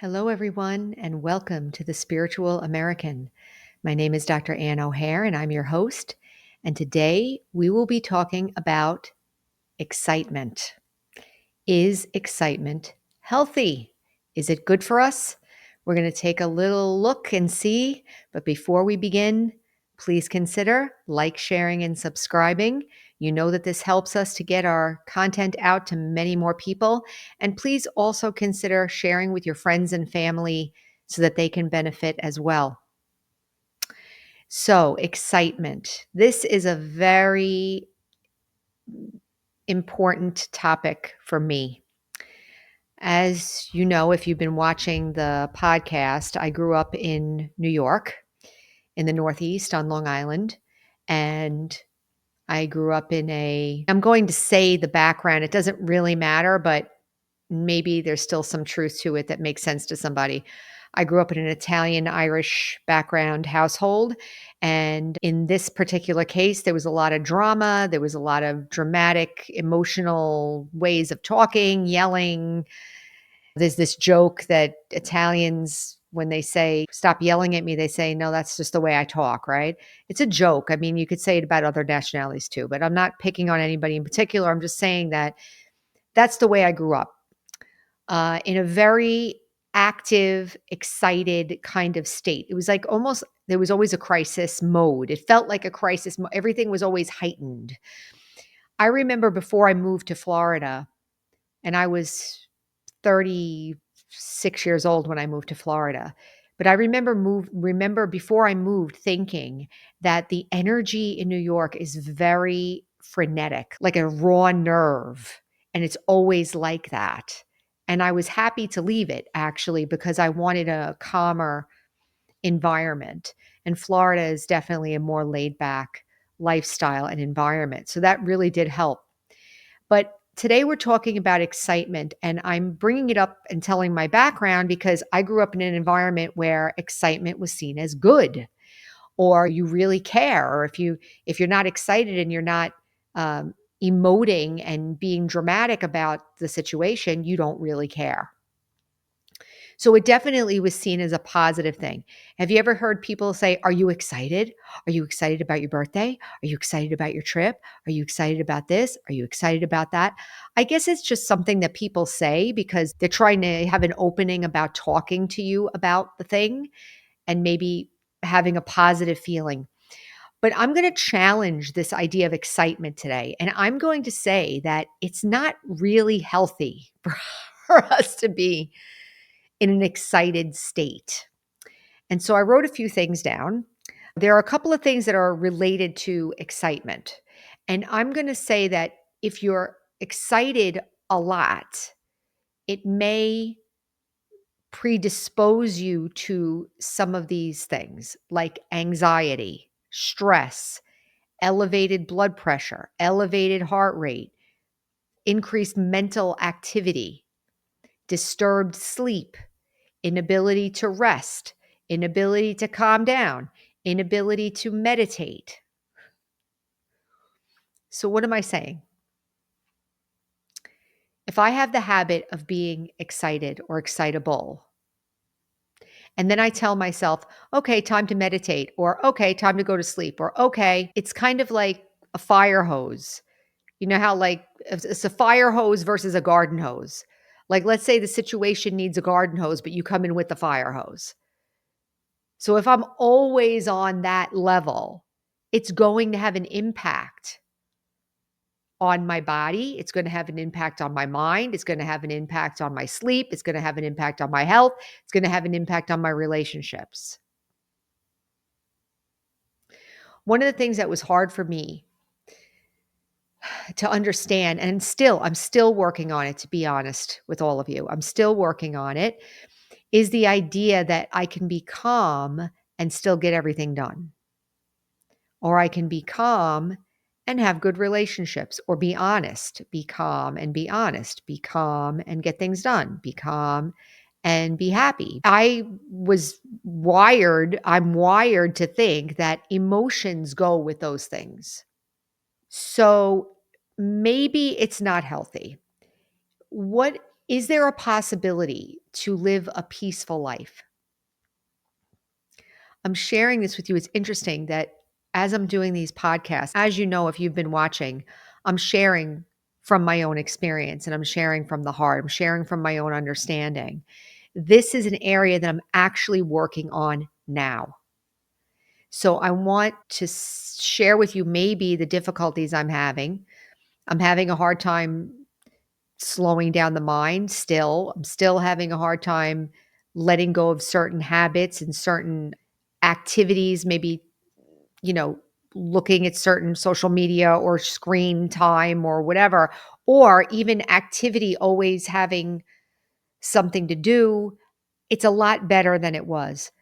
Hello, everyone, and welcome to the Spiritual American. My name is Dr. Ann O'Hare, and I'm your host. And today we will be talking about excitement. Is excitement healthy? Is it good for us? We're going to take a little look and see. But before we begin, please consider like, sharing, and subscribing. You know that this helps us to get our content out to many more people. And please also consider sharing with your friends and family so that they can benefit as well. So, excitement. This is a very important topic for me. As you know, if you've been watching the podcast, I grew up in New York, in the Northeast on Long Island. And I grew up I'm going to say the background, it doesn't really matter, but maybe there's still some truth to it that makes sense to somebody. I grew up in an Italian Irish background household. And in this particular case, there was a lot of drama. There was a lot of dramatic, emotional ways of talking, yelling. There's this joke that Italians, when they say, stop yelling at me, they say, no, that's just the way I talk, right? It's a joke. I mean, you could say it about other nationalities too, but I'm not picking on anybody in particular. I'm just saying that that's the way I grew up, in a very active, excited kind of state. It was like almost, there was always a crisis mode. It felt like a crisis. Everything was always heightened. I remember before I moved to Florida, and I was 36 years old when I moved to Florida. But I remember before I moved thinking that the energy in New York is very frenetic, like a raw nerve, and it's always like that. And I was happy to leave it actually because I wanted a calmer environment. And Florida is definitely a more laid back lifestyle and environment. So that really did help. But today we're talking about excitement, and I'm bringing it up and telling my background because I grew up in an environment where excitement was seen as good, or you really care, or if you're not excited and you're not emoting and being dramatic about the situation, you don't really care. So it definitely was seen as a positive thing. Have you ever heard people say, are you excited? Are you excited about your birthday? Are you excited about your trip? Are you excited about this? Are you excited about that? I guess it's just something that people say because they're trying to have an opening about talking to you about the thing and maybe having a positive feeling. But I'm going to challenge this idea of excitement today. And I'm going to say that it's not really healthy for us to be in an excited state. And so I wrote a few things down. There are a couple of things that are related to excitement. And I'm going to say that if you're excited a lot, it may predispose you to some of these things like anxiety, stress, elevated blood pressure, elevated heart rate, increased mental activity, disturbed sleep, inability to rest, inability to calm down, inability to meditate. So, what am I saying? If I have the habit of being excited or excitable, and then I tell myself, okay, time to meditate, or okay, time to go to sleep, or okay, it's kind of like a fire hose. You know how, like, it's a fire hose versus a garden hose. Like, let's say the situation needs a garden hose, but you come in with the fire hose. So if I'm always on that level, it's going to have an impact on my body. It's going to have an impact on my mind. It's going to have an impact on my sleep. It's going to have an impact on my health. It's going to have an impact on my relationships. One of the things that was hard for me to understand, and I'm still working on it, to be honest with all of you, I'm still working on it, is the idea that I can be calm and still get everything done. Or I can be calm and have good relationships, or be honest, be calm and be honest, be calm and get things done, be calm and be happy. I'm wired to think that emotions go with those things. So maybe it's not healthy. What is there a possibility to live a peaceful life. I'm sharing this with you. It's interesting that as I'm doing these podcasts, as you know, if you've been watching, I'm sharing from my own experience and I'm sharing from the heart. I'm sharing from my own understanding. This is an area that I'm actually working on now. So I want to share with you maybe the difficulties I'm having. I'm having a hard time slowing down the mind still. I'm still having a hard time letting go of certain habits and certain activities, maybe, you know, looking at certain social media or screen time or whatever, or even activity always having something to do. It's a lot better than it was.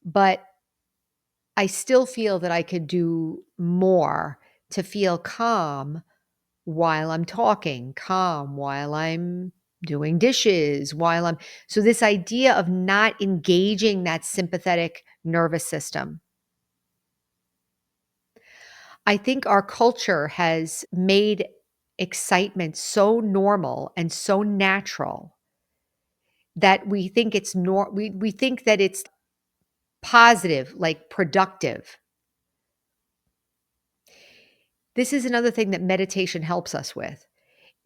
But I still feel that I could do more to feel calm while I'm talking, calm while I'm doing dishes, so this idea of not engaging that sympathetic nervous system. I think our culture has made excitement so normal and so natural that we think it's we think that it's positive, like productive. This is another thing that meditation helps us with.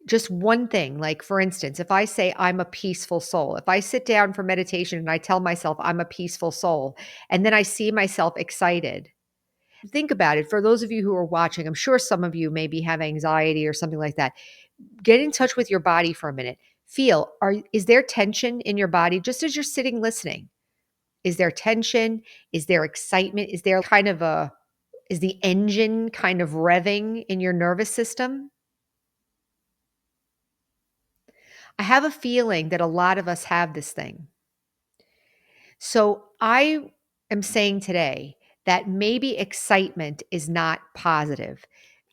Just one thing, like for instance, if I say I'm a peaceful soul, if I sit down for meditation and I tell myself I'm a peaceful soul, and then I see myself excited, think about it. For those of you who are watching, I'm sure some of you maybe have anxiety or something like that. Get in touch with your body for a minute. Feel, is there tension in your body just as you're sitting listening? Is there tension? Is there excitement? Is there is the engine kind of revving in your nervous system? I have a feeling that a lot of us have this thing. So I am saying today that maybe excitement is not positive.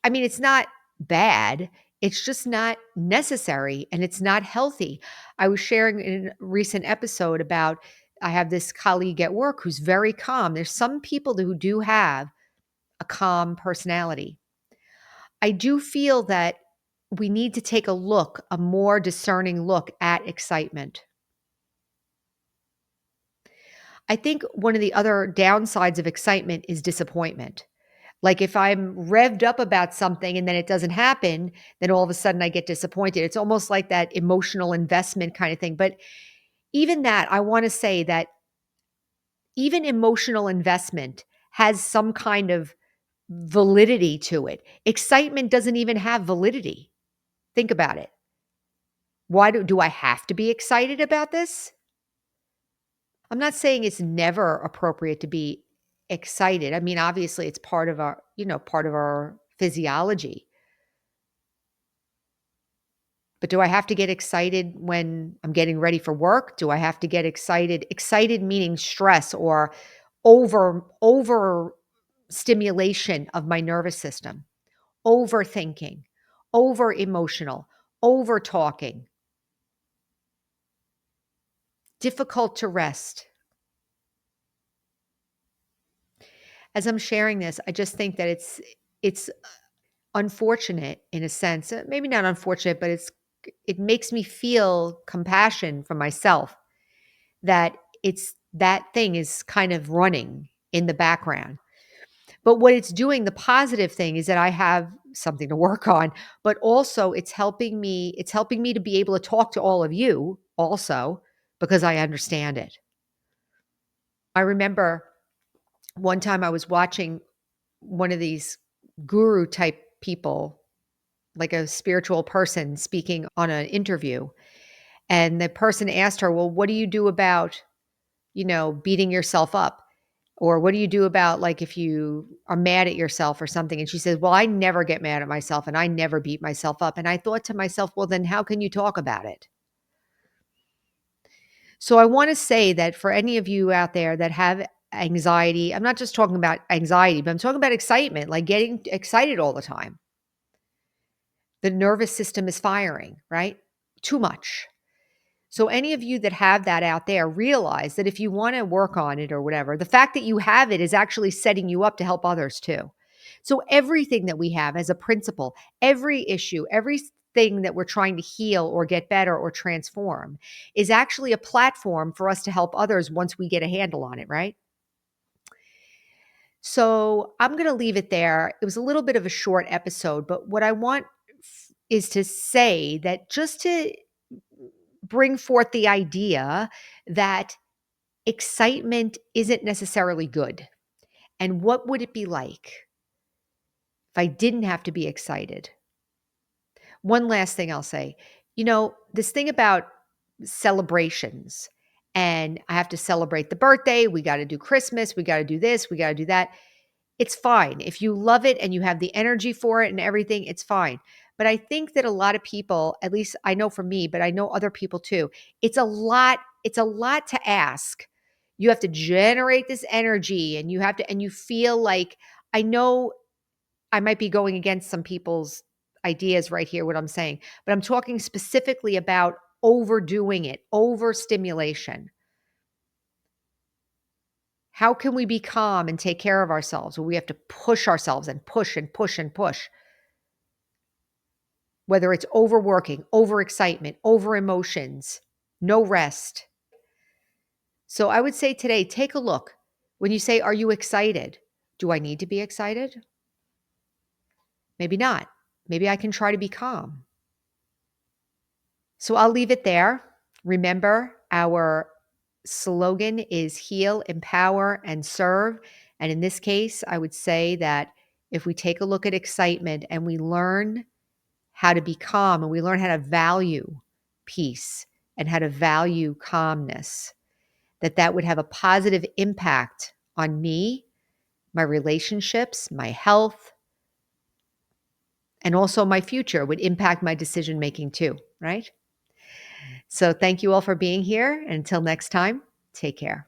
I mean, it's not bad. It's just not necessary and it's not healthy. I was sharing in a recent episode about I have this colleague at work who's very calm. There's some people who do have a calm personality. I do feel that we need to take a more discerning look at excitement. I think one of the other downsides of excitement is disappointment. Like if I'm revved up about something and then it doesn't happen, then all of a sudden I get disappointed. It's almost like that emotional investment kind of thing. But even that, I want to say that even emotional investment has some kind of validity to it. Excitement doesn't even have validity. Think about it. Why do I have to be excited about this? I'm not saying it's never appropriate to be excited. I mean, obviously it's part of our, part of our physiology. But do I have to get excited when I'm getting ready for work? Do I have to get excited? Excited meaning stress or over stimulation of my nervous system, overthinking, over emotional, over talking, difficult to rest. As I'm sharing this, I just think that it's unfortunate in a sense, maybe not unfortunate, but it makes me feel compassion for myself that it's that thing is kind of running in the background. But what it's doing, the positive thing is that I have something to work on, but also it's helping me to be able to talk to all of you also because I understand it. I remember one time I was watching one of these guru type people, like a spiritual person speaking on an interview. And the person asked her, well, what do you do about, beating yourself up? Or what do you do about like if you are mad at yourself or something? And she says, well, I never get mad at myself and I never beat myself up. And I thought to myself, well, then how can you talk about it? So I want to say that for any of you out there that have anxiety, I'm not just talking about anxiety, but I'm talking about excitement, like getting excited all the time. The nervous system is firing, right? Too much. So any of you that have that out there, realize that if you want to work on it or whatever, the fact that you have it is actually setting you up to help others too. So everything that we have as a principle, every issue, every thing that we're trying to heal or get better or transform is actually a platform for us to help others once we get a handle on it, right? So I'm going to leave it there. It was a little bit of a short episode, but what I want is to say that just to bring forth the idea that excitement isn't necessarily good. And what would it be like if I didn't have to be excited? One last thing I'll say, this thing about celebrations, and I have to celebrate the birthday, we got to do Christmas, we got to do this, we got to do that. It's fine. If you love it and you have the energy for it and everything, it's fine. But I think that a lot of people, at least I know for me, but I know other people too, it's a lot to ask. You have to generate this energy and and you feel like, I know I might be going against some people's ideas right here, what I'm saying, but I'm talking specifically about overdoing it, overstimulation. How can we be calm and take care of ourselves when we have to push ourselves and push and push and push? Whether it's overworking, overexcitement, over emotions, no rest. So I would say today, take a look. When you say, are you excited? Do I need to be excited? Maybe not. Maybe I can try to be calm. So I'll leave it there. Remember, our slogan is heal, empower, and serve. And in this case, I would say that if we take a look at excitement and we learn how to be calm and we learn how to value peace and how to value calmness, that would have a positive impact on me, my relationships, my health, and also my future would impact my decision making too, right? So thank you all for being here. And until next time, take care.